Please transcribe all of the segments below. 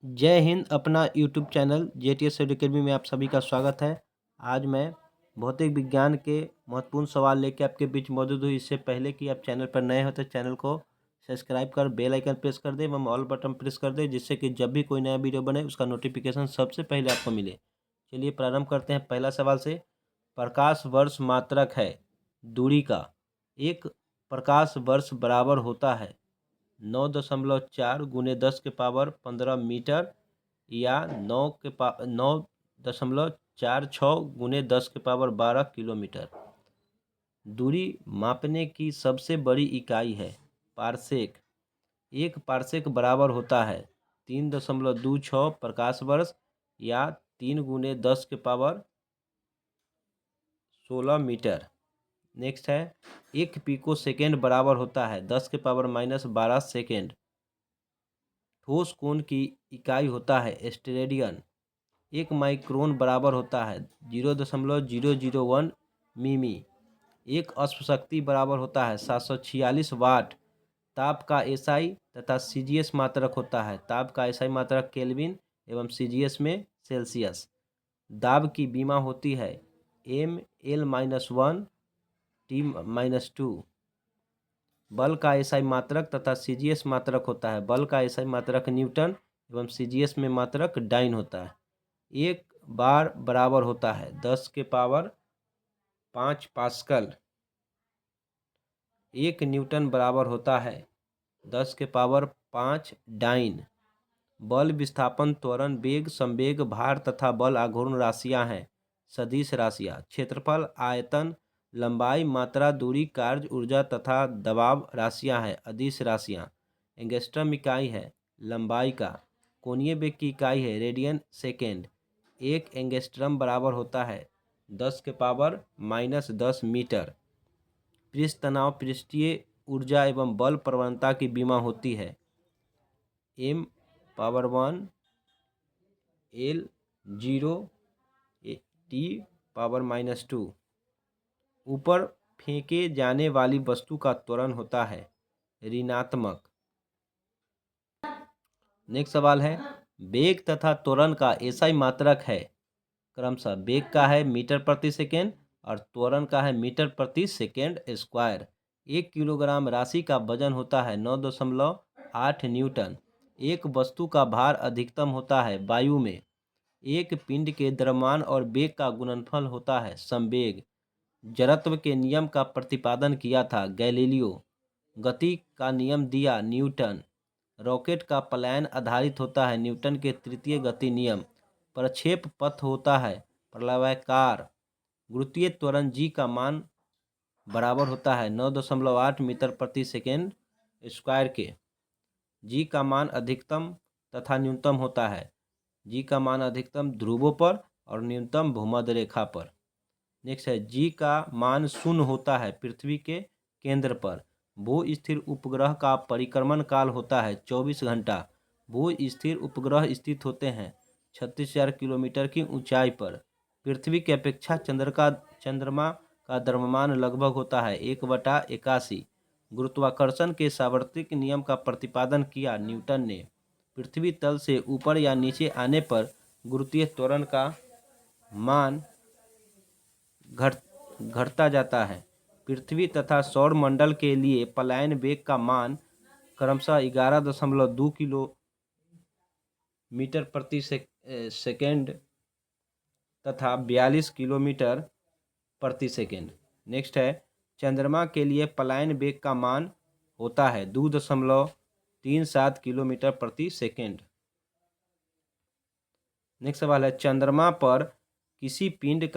जय हिंद। अपना YouTube channel JTS academy में आप सभी का स्वागत है। आज मैं भौतिक विज्ञान के महत्वपूर्ण सवाल लेके आपके बीच मौजूद हूँ। इससे पहले कि आप चैनल पर नए हो तो चैनल को सब्सक्राइब कर बेल आइकन प्रेस कर दें एवं ऑल बटन प्रेस कर दें, जिससे कि जब भी कोई नया वीडियो बने उसका नोटिफिकेशन सबसे पहले आपको मिले। चलिए प्रारंभ करते हैं पहला सवाल से। प्रकाश वर्ष मात्रक है दूरी का। एक प्रकाश वर्ष बराबर होता है 9.4 गुने 10 के पावर 15 मीटर या 9.46 गुने 10 के पावर 12 किलोमीटर। दूरी मापने की सबसे बड़ी इकाई है पारसेक। एक पारसेक बराबर होता है 3.26 प्रकाश वर्ष या 3 गुने 10 के पावर 16 मीटर। नेक्स्ट है, एक पिको सेकेंड बराबर होता है 10 के पावर -12 सेकेंड। ठोस कोण की इकाई होता है स्टेरेडियन। एक माइक्रोन बराबर होता है 0.001 मिमी। एक अश्वशक्ति बराबर होता है 746 वाट। ताप का एसआई तथा सीजीएस मात्रक होता है। ताप का एसआई मात्रक केल्विन एवं सीजीएस में सेल्सियस। दाब की बीमा होती है ML-1 T-2। बल का एसआई मात्रक तथा सीजीएस मात्रक होता है। बल का एसआई मात्रक न्यूटन एवं सीजीएस में मात्रक डाइन होता है। एक बार बराबर होता है 10 के पावर 5 पास्कल। एक न्यूटन बराबर होता है 10 के पावर 5 डाइन। बल विस्थापन त्वरण वेग संवेग भार तथा बल आघूर्ण राशियां हैं सदिश राशियां। क्षेत्रफल आयतन लंबाई मात्रा दूरी कार्य ऊर्जा तथा दबाव राशियां हैं अदिश राशियां। एंगस्ट्रम इकाई है लंबाई का। कोणीय वेग की इकाई है रेडियन सेकेंड। एक एंगस्ट्रम बराबर होता है 10 के पावर -10 मीटर। पृष्ठ तनाव पृष्ठीय ऊर्जा एवं बल प्रवणता की बीमा होती है M⁻1 L0 T⁻²। ऊपर फेंके जाने वाली वस्तु का त्वरण होता है ऋणात्मक। नेक्स्ट सवाल है, वेग तथा त्वरण का एसआई मात्रक है क्रमशः वेग का है मीटर प्रति सेकेंड और त्वरण का है मीटर प्रति सेकेंड स्क्वायर। 1 किलोग्राम राशि का वजन होता है 9.8 न्यूटन। एक वस्तु का भार अधिकतम होता है वायु में। एक पिंड के द्रव्यमान और वेग का गुणनफल होता है संवेग। जड़त्व के नियम का प्रतिपादन किया था गैलीलियो। गति का नियम दिया न्यूटन। रॉकेट का पलायन आधारित होता है न्यूटन के तृतीय गति नियम। प्रक्षेप पथ होता है प्रलयाकार। गुरुत्वीय त्वरण जी का मान बराबर होता है 9.8 मीटर प्रति सेकेंड स्क्वायर के। जी का मान अधिकतम तथा न्यूनतम होता है। जी का मान अधिकतम ध्रुवों पर और न्यूनतम भूमध्य रेखा पर। नेक्स्ट है, जी का मान 0 होता है पृथ्वी के केंद्र पर। भू स्थिर उपग्रह का परिक्रमण काल होता है 24 घंटा। भू स्थिर उपग्रह स्थित होते हैं 36,000 किलोमीटर की ऊंचाई पर। पृथ्वी की अपेक्षा चंद्रमा का द्रव्यमान लगभग होता है 1/81। गुरुत्वाकर्षण के सार्वत्रिक नियम का प्रतिपादन किया न्यूटन ने। पृथ्वी तल से ऊपर या नीचे आने पर गुरुत्वीय त्वरण का मान घटता जाता है। पृथ्वी तथा सौर मंडल के लिए पलायन वेग का मान क्रमशः 11.2 किलोमीटर प्रति सेकेंड तथा 42 किलोमीटर प्रति सेकेंड। नेक्स्ट है, चंद्रमा के लिए पलायन वेग का मान होता है 2.37 किलोमीटर प्रति सेकेंड। नेक्स्ट सवाल है, चंद्रमा पर किसी पिंड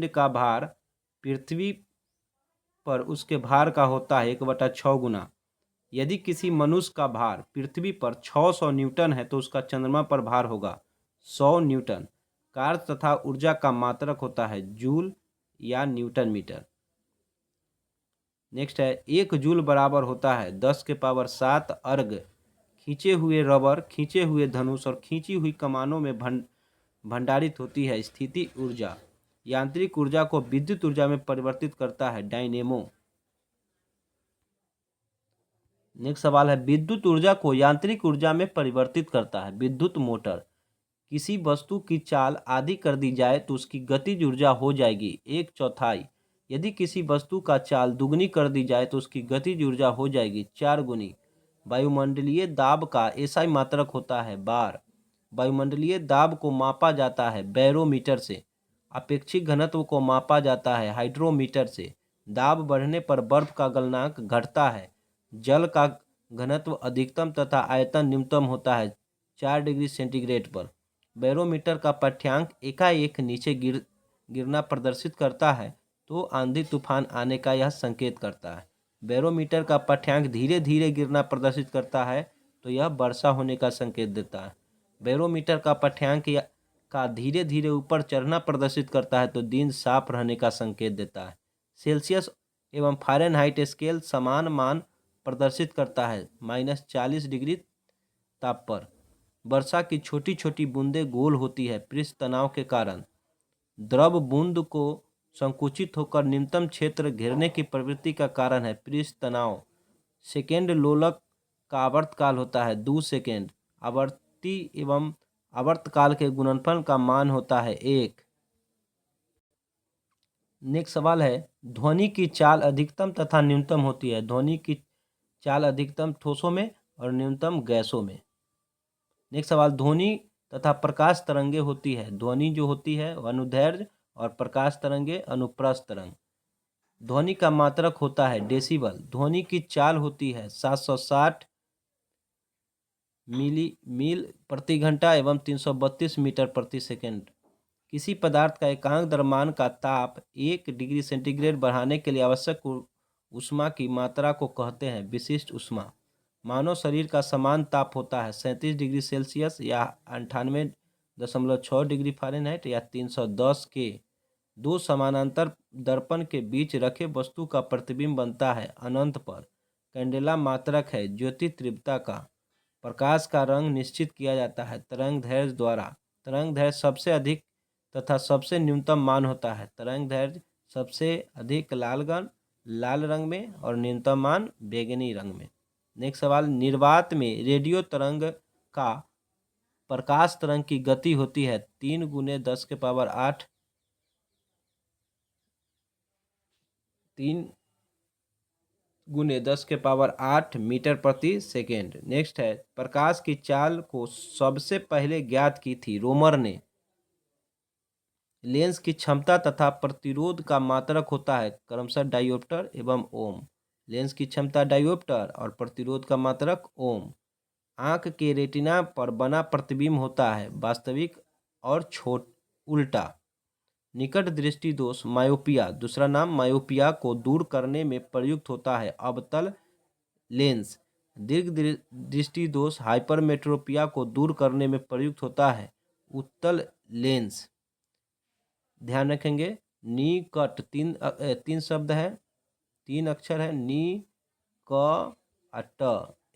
का भार पृथ्वी पर उसके भार का होता है 1/6 गुना। यदि किसी मनुष्य का भार पृथ्वी पर 600 न्यूटन है तो उसका चंद्रमा पर भार होगा 100 न्यूटन। कार्य तथा ऊर्जा का मात्रक होता है जूल या न्यूटन मीटर। नेक्स्ट है, 1 जूल बराबर होता है 10 के पावर 7 अर्ग। खींचे हुए रबर, खींचे हुए धनुष और खींची हुई कमानों में भंडारित होती है स्थिति ऊर्जा। यांत्रिक ऊर्जा को विद्युत ऊर्जा में परिवर्तित करता है? डायनेमो। नेक्स्ट सवाल है, विद्युत ऊर्जा को यांत्रिक ऊर्जा में परिवर्तित करता है? विद्युत मोटर। किसी वस्तु की चाल आधी कर दी जाए तो उसकी गतिज ऊर्जा हो जाएगी 1/4। यदि किसी वस्तु का चाल दुगनी कर दी जाए तो उसकी गतिज ऊर्जा हो जाएगी 4 गुनी। वायुमंडलीय दाब का एसआई मात्रक होता है? बार। वायुमंडलीय दाब को मापा जाता है बैरोमीटर से। अपेक्षिक घनत्व को मापा जाता है हाइड्रोमीटर से। दाब बढ़ने पर बर्फ का गलनांक घटता है। जल का घनत्व अधिकतम तथा आयतन न्यूनतम होता है 4 डिग्री सेंटीग्रेड पर। बैरोमीटर का पाठ्यांक एकाएक नीचे गिरना प्रदर्शित करता है तो आंधी तूफान आने का यह संकेत करता है। बैरोमीटर का पाठ्यांक धीरे धीरे गिरना प्रदर्शित करता है तो यह वर्षा होने का संकेत देता है। बैरोमीटर का पाठ्यांक का धीरे धीरे ऊपर चढ़ना प्रदर्शित करता है तो दिन साफ रहने का संकेत देता है। सेल्सियस एवं फ़ारेनहाइट स्केल समान मान प्रदर्शित करता है -40 डिग्री ताप पर। वर्षा की छोटी छोटी बूंदें गोल होती है पृष्ठ तनाव के कारण। द्रव बूंद को संकुचित होकर न्यूनतम क्षेत्र घेरने की प्रवृत्ति का कारण है पृष्ठ तनाव। सेकेंड लोलक का आवर्तकाल होता है 2 सेकेंड। आवर्ती एवं आवर्तकाल के गुणनफल का मान होता है 1। नेक्स्ट सवाल है, ध्वनि की चाल अधिकतम तथा न्यूनतम होती है? ध्वनि की चाल अधिकतम ठोसों में और न्यूनतम गैसों में। नेक्स्ट सवाल, ध्वनि तथा प्रकाश तरंगे होती है? ध्वनि जो होती है अनुदैर्घ्य और प्रकाश तरंगे अनुप्रस्थ तरंग। ध्वनि का मात्रक होता है डेसिबल। ध्वनि की चाल होती है 760 मील प्रति घंटा एवं 332 मीटर प्रति सेकंड। किसी पदार्थ का एकांक द्रव्यमान का ताप 1 डिग्री सेंटीग्रेड बढ़ाने के लिए आवश्यक ऊष्मा की मात्रा को कहते हैं विशिष्ट ऊष्मा। मानव शरीर का समान ताप होता है 37 डिग्री सेल्सियस या 98.6 डिग्री फ़ारेनहाइट या 310 के। दो समानांतर दर्पण के बीच रखे वस्तु का प्रतिबिंब बनता है अनंत पर। कैंडेला मात्रक है ज्योति तीव्रता का। प्रकाश का रंग निश्चित किया जाता है तरंग दैर्घ्य द्वारा। तरंग दैर्घ्य सबसे अधिक तथा सबसे न्यूनतम मान होता है। तरंग दैर्घ्य सबसे अधिक लाल रंग में और न्यूनतम मान बैंगनी रंग में। नेक्स्ट सवाल, निर्वात में रेडियो तरंग का प्रकाश तरंग की गति होती है 3 × 10⁸ 3 × 10⁸ मीटर प्रति सेकेंड। नेक्स्ट है, प्रकाश की चाल को सबसे पहले ज्ञात की थी रोमर ने। लेंस की क्षमता तथा प्रतिरोध का मात्रक होता है क्रमशः डायोप्टर एवं ओम। लेंस की क्षमता डायोप्टर और प्रतिरोध का मात्रक ओम। आंख के रेटिना पर बना प्रतिबिंब होता है वास्तविक और उल्टा। निकट दृष्टि दोष मायोपिया, दूसरा नाम मायोपिया को दूर करने में प्रयुक्त होता है अवतल लेंस। दीर्घ दृष्टि दोष हाइपरमेट्रोपिया को दूर करने में प्रयुक्त होता है उत्तल लेंस। ध्यान रखेंगे, निकट तीन शब्द है, 3 अक्षर है, नी क ट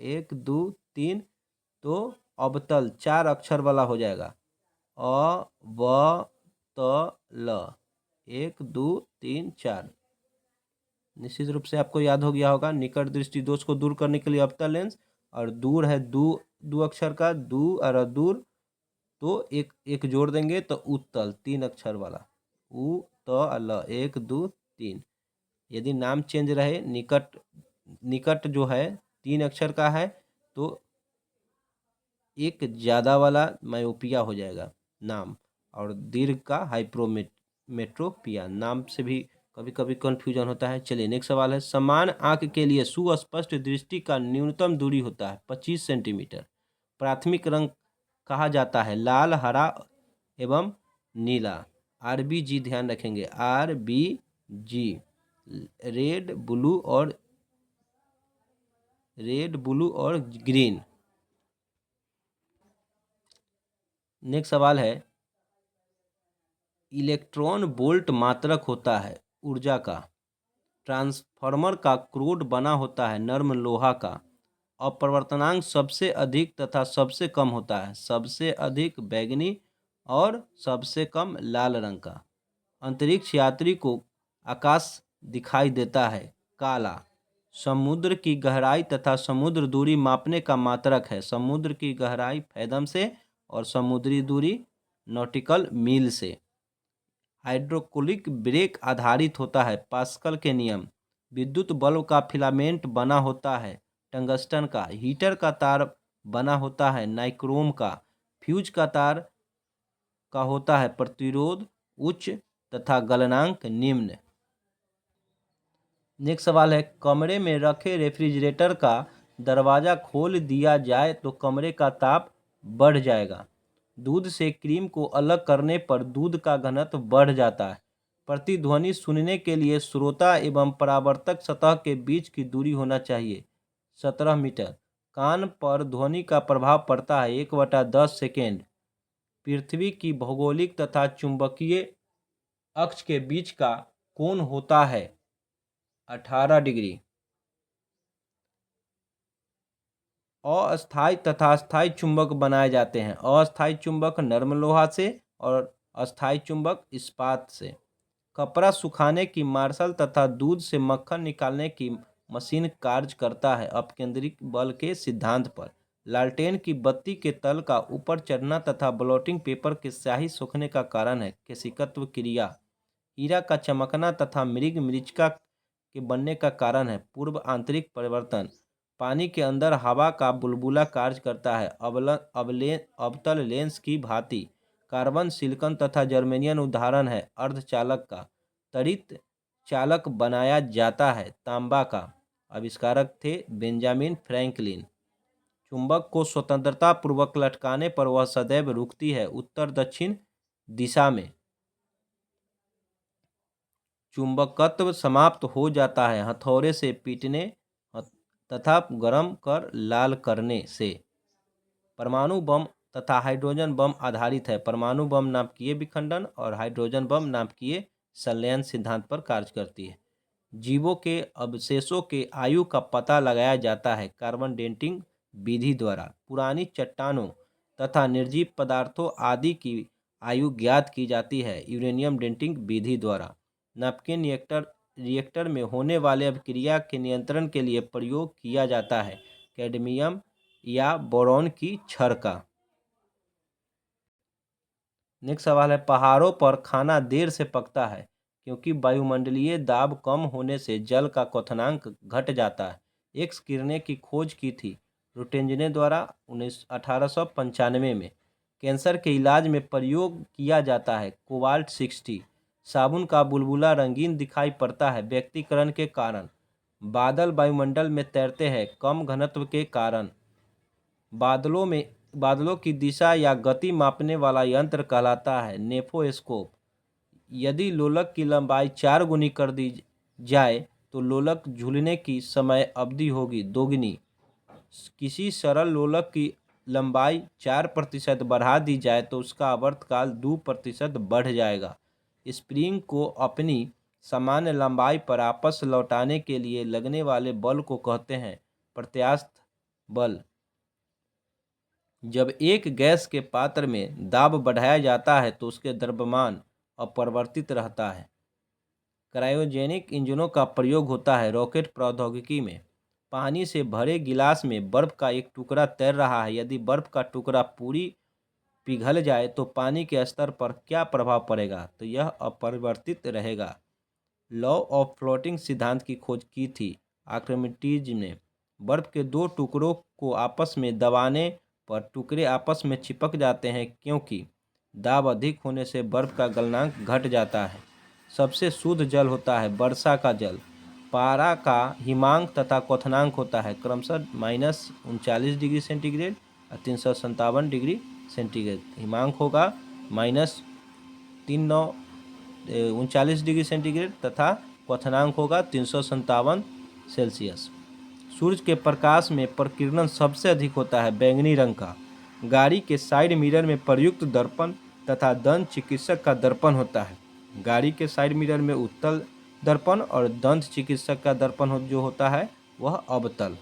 1 2 3, तो अवतल 4 अक्षर वाला हो जाएगा अ व त ल 1 2 3 4। निश्चित रूप से आपको याद हो गया होगा। निकट दृष्टि दोष को दूर करने के लिए अवतल लेंस, और दूर है दो अक्षर का दू और दूर, तो एक जोड़ देंगे तो उत्तल 3 अक्षर वाला उ त ल 1 2 3। यदि नाम चेंज रहे, निकट जो है 3 अक्षर का है तो एक ज़्यादा वाला मायोपिया हो जाएगा नाम, और दीर्घ का हाइपरमेट्रोपिया। नाम से भी कभी कभी कन्फ्यूजन होता है। चलिए नेक्स्ट सवाल है, समान आंख के लिए सुस्पष्ट दृष्टि का न्यूनतम दूरी होता है 25 सेंटीमीटर। प्राथमिक रंग कहा जाता है लाल, हरा एवं नीला। RBG ध्यान रखेंगे, RBG रेड ब्लू और ग्रीन। नेक्स्ट सवाल है, इलेक्ट्रॉन वोल्ट मात्रक होता है ऊर्जा का। ट्रांसफार्मर का क्रोड बना होता है नर्म लोहा का। अपवर्तनांक सबसे अधिक तथा सबसे कम होता है सबसे अधिक बैंगनी और सबसे कम लाल रंग का। अंतरिक्ष यात्री को आकाश दिखाई देता है। काला, समुद्र की गहराई तथा समुद्र दूरी मापने का मात्रक है। समुद्र की गहराई फैदम से और समुद्री दूरी नॉटिकल मील से। हाइड्रोक्लिक ब्रेक आधारित होता है। पास्कल के नियम। विद्युत बल्ब का फिलामेंट बना होता है टंगस्टन का। हीटर का तार बना होता है नाइक्रोम का। फ्यूज का तार का होता है प्रतिरोध उच्च तथा गलनांक निम्न। नेक्स्ट सवाल है, कमरे में रखे रेफ्रिजरेटर का दरवाजा खोल दिया जाए तो कमरे का ताप बढ़ जाएगा। दूध से क्रीम को अलग करने पर दूध का घनत्व बढ़ जाता है। प्रतिध्वनि सुनने के लिए श्रोता एवं परावर्तक सतह के बीच की दूरी होना चाहिए 17 मीटर। कान पर ध्वनि का प्रभाव पड़ता है 1/10 सेकेंड। पृथ्वी की भौगोलिक तथा चुंबकीय अक्ष के बीच का कोण होता है 18 डिग्री। अस्थायी तथा स्थायी चुंबक बनाए जाते हैं। अस्थायी चुंबक नरम लोहा से और अस्थायी चुंबक इस्पात से। कपड़ा सुखाने की मार्शल तथा दूध से मक्खन निकालने की मशीन कार्य करता है अपकेंद्रित बल के सिद्धांत पर। लालटेन की बत्ती के तल का ऊपर चढ़ना तथा ब्लॉटिंग पेपर के स्याही सूखने का कारण है केशिकत्व क्रिया। हीरा का चमकना तथा मृग मृचिका के बनने का कारण है पूर्व आंतरिक परिवर्तन। पानी के अंदर हवा का बुलबुला कार्य करता है अवतल लेंस की भांति। कार्बन सिलिकॉन तथा जर्मेनियम उदाहरण है अर्धचालक का। त्वरित चालक बनाया जाता है तांबा का। आविष्कारक थे बेंजामिन फ्रैंकलिन। चुंबक को स्वतंत्रता पूर्वक लटकाने पर वह सदैव रुकती है उत्तर दक्षिण दिशा में। चुंबकत्व समाप्त हो जाता है हथौड़े से पीटने तथा गर्म कर लाल करने से। परमाणु बम तथा हाइड्रोजन बम आधारित है। परमाणु बम नाभिकीय विखंडन और हाइड्रोजन बम नाभिकीय संलयन सिद्धांत पर कार्य करती है। जीवों के अवशेषों के आयु का पता लगाया जाता है कार्बन डेटिंग विधि द्वारा। पुरानी चट्टानों तथा निर्जीव पदार्थों आदि की आयु ज्ञात की जाती है यूरेनियम डेटिंग विधि द्वारा। नैपकिन रिएक्टर में होने वाले अभिक्रिया के नियंत्रण के लिए प्रयोग किया जाता है कैडमियम या बोरॉन की छड़ का। नेक्स्ट सवाल है, पहाड़ों पर खाना देर से पकता है क्योंकि वायुमंडलीय दाब कम होने से जल का क्वथनांक घट जाता है। एक्स किरणें की खोज की थी रुटेंजने द्वारा 1895 में। कैंसर के इलाज में प्रयोग किया जाता है कोबाल्ट 60। साबुन का बुलबुला रंगीन दिखाई पड़ता है व्यक्तिकरण के कारण। बादल वायुमंडल में तैरते हैं कम घनत्व के कारण। बादलों की दिशा या गति मापने वाला यंत्र कहलाता है नेफोस्कोप। यदि लोलक की लंबाई 4 गुनी कर दी जाए तो लोलक झूलने की समय अवधि होगी 2 गुनी। किसी सरल लोलक की लंबाई 4% बढ़ा दी जाए तो उसका आवर्तकाल 2% बढ़ जाएगा। स्प्रिंग को अपनी सामान्य लंबाई पर वापस लौटाने के लिए लगने वाले बल को कहते हैं प्रत्यास्थ बल। जब एक गैस के पात्र में दाब बढ़ाया जाता है तो उसके द्रव्यमान अपरिवर्तित रहता है। क्रायोजेनिक इंजनों का प्रयोग होता है रॉकेट प्रौद्योगिकी में। पानी से भरे गिलास में बर्फ का एक टुकड़ा तैर रहा है। यदि बर्फ का टुकड़ा पूरी पिघल जाए तो पानी के स्तर पर क्या प्रभाव पड़ेगा? तो यह अपरिवर्तित रहेगा। लॉ ऑफ फ्लोटिंग सिद्धांत की खोज की थी आर्किमिडीज ने। बर्फ के 2 टुकड़ों को आपस में दबाने पर टुकड़े आपस में चिपक जाते हैं क्योंकि दाब अधिक होने से बर्फ का गलनांक घट जाता है। सबसे शुद्ध जल होता है वर्षा का जल। पारा का हिमांक तथा क्वथनांक होता है क्रमशः -39 डिग्री सेंटीग्रेड और 357 डिग्री सेंटीग्रेड। हिमांक होगा -39 डिग्री सेंटीग्रेड तथा क्वथनांक होगा 357 सेल्सियस। सूर्य के प्रकाश में प्रकीर्णन सबसे अधिक होता है बैंगनी रंग का। गाड़ी के साइड मिरर में प्रयुक्त दर्पण तथा दंत चिकित्सक का दर्पण होता है। गाड़ी के साइड मिरर में उत्तल दर्पण और दंत चिकित्सक का दर्पण जो होता है वह अवतल।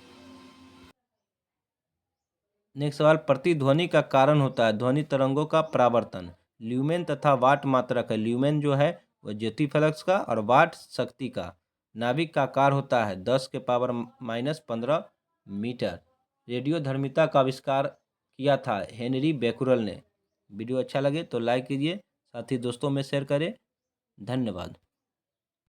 नेक्स्ट सवाल, प्रतिध्वनि का कारण होता है ध्वनि तरंगों का परावर्तन। ल्यूमेन तथा वाट मात्रक है। ल्यूमेन जो है वह ज्योति फ्लक्स का, और वाट शक्ति का। नाभिक का आकार होता है 10⁻⁻15 मीटर। रेडियो धर्मिता का आविष्कार किया था हेनरी बेकुरल ने। वीडियो अच्छा लगे तो लाइक कीजिए, साथ ही दोस्तों में शेयर करें। धन्यवाद।